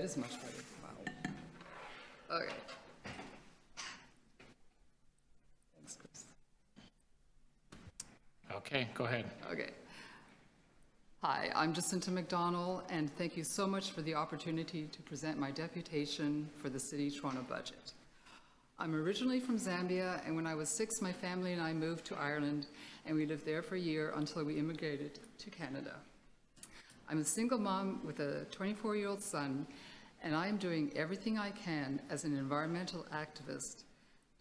is much better. Wow. Okay. Thanks, Chris. Okay, go ahead. Okay. Hi, I'm Jacinta McDonnell, and thank you so much for the opportunity to present my deputation for the City of Toronto budget. I'm originally from Zambia, and when I was 6, my family and I moved to Ireland, and we lived there for a year until we immigrated to Canada. I'm a single mom with a 24-year-old son, and I am doing everything I can as an environmental activist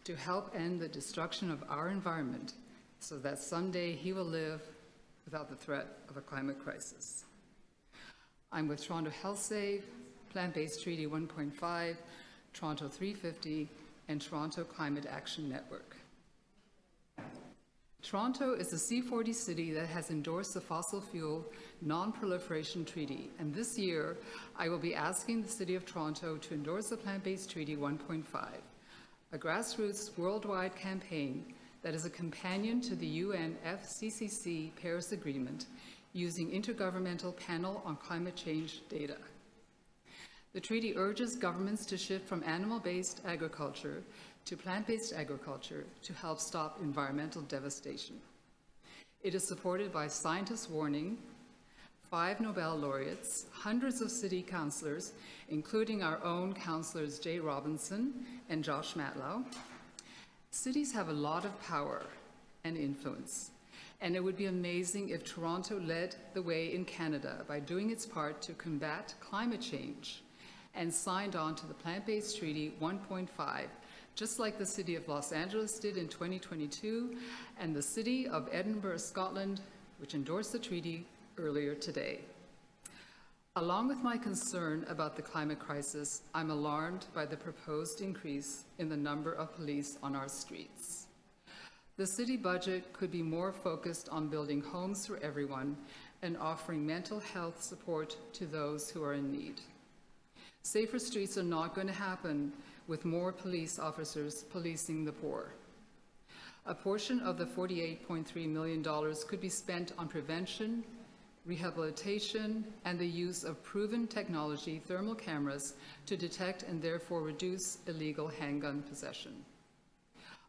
to help end the destruction of our environment so that someday he will live without the threat of a climate crisis. I'm with Toronto Health Save, Plant-Based Treaty 1.5, Toronto 350, and Toronto Climate Action Network. Toronto is a C40 city that has endorsed the fossil fuel non-proliferation treaty, and this year I will be asking the City of Toronto to endorse the Plant-Based Treaty 1.5, a grassroots worldwide campaign that is a companion to the UN FCCC Paris Agreement using Intergovernmental Panel on Climate Change data. The treaty urges governments to shift from animal-based agriculture to plant-based agriculture to help stop environmental devastation. It is supported by scientists warning, 5 Nobel laureates, hundreds of city councillors, including our own councillors Jay Robinson and Josh Matlow. Cities have a lot of power and influence, and it would be amazing if Toronto led the way in Canada by doing its part to combat climate change and signed on to the Plant-Based Treaty 1.5, just like the City of Los Angeles did in 2022, and the City of Edinburgh, Scotland, which endorsed the treaty earlier today. Along with my concern about the climate crisis, I'm alarmed by the proposed increase in the number of police on our streets. The city budget could be more focused on building homes for everyone and offering mental health support to those who are in need. Safer streets are not going to happen with more police officers policing the poor. A portion of the $48.3 million could be spent on prevention, rehabilitation, and the use of proven technology, thermal cameras, to detect and therefore reduce illegal handgun possession.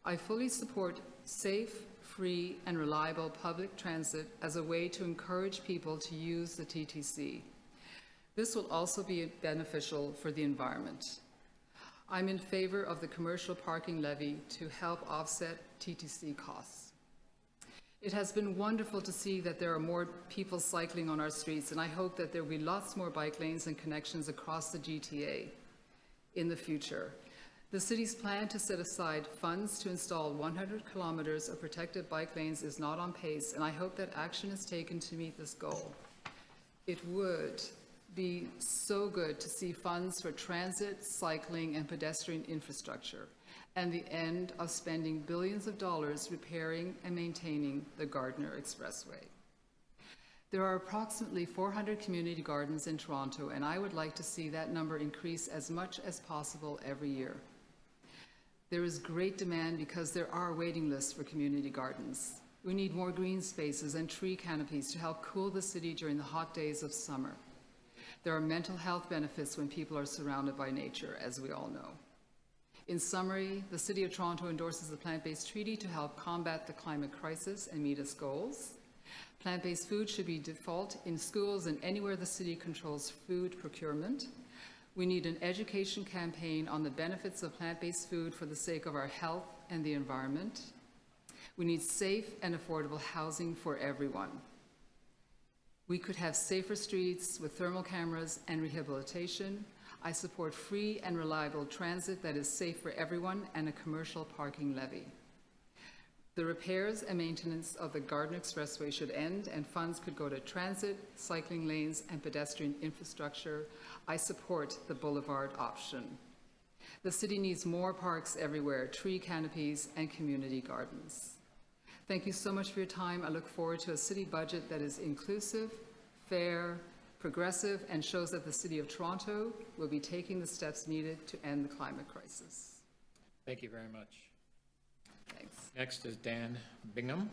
I fully support safe, free, and reliable public transit as a way to encourage people to use the TTC. This will also be beneficial for the environment. I'm in favor of the commercial parking levy to help offset TTC costs. It has been wonderful to see that there are more people cycling on our streets, and I hope that there will be lots more bike lanes and connections across the GTA in the future. The city's plan to set aside funds to install 100 kilometers of protected bike lanes is not on pace, and I hope that action is taken to meet this goal. It would be so good to see funds for transit, cycling, and pedestrian infrastructure, and the end of spending billions of dollars repairing and maintaining the Gardiner Expressway. There are approximately 400 community gardens in Toronto, and I would like to see that number increase as much as possible every year. There is great demand because there are waiting lists for community gardens. We need more green spaces and tree canopies to help cool the city during the hot days of summer. There are mental health benefits when people are surrounded by nature, as we all know. In summary, the City of Toronto endorses the Plant-Based Treaty to help combat the climate crisis and meet its goals. Plant-based food should be default in schools and anywhere the city controls food procurement. We need an education campaign on the benefits of plant-based food for the sake of our health and the environment. We need safe and affordable housing for everyone. We could have safer streets with thermal cameras and rehabilitation. I support free and reliable transit that is safe for everyone and a commercial parking levy. The repairs and maintenance of the Gardiner Expressway should end, and funds could go to transit, cycling lanes, and pedestrian infrastructure. I support the boulevard option. The city needs more parks everywhere, tree canopies, and community gardens. Thank you so much for your time. I look forward to a city budget that is inclusive, fair, progressive, and shows that the City of Toronto will be taking the steps needed to end the climate crisis. Thank you very much. Thanks. Next is Dan Bingham.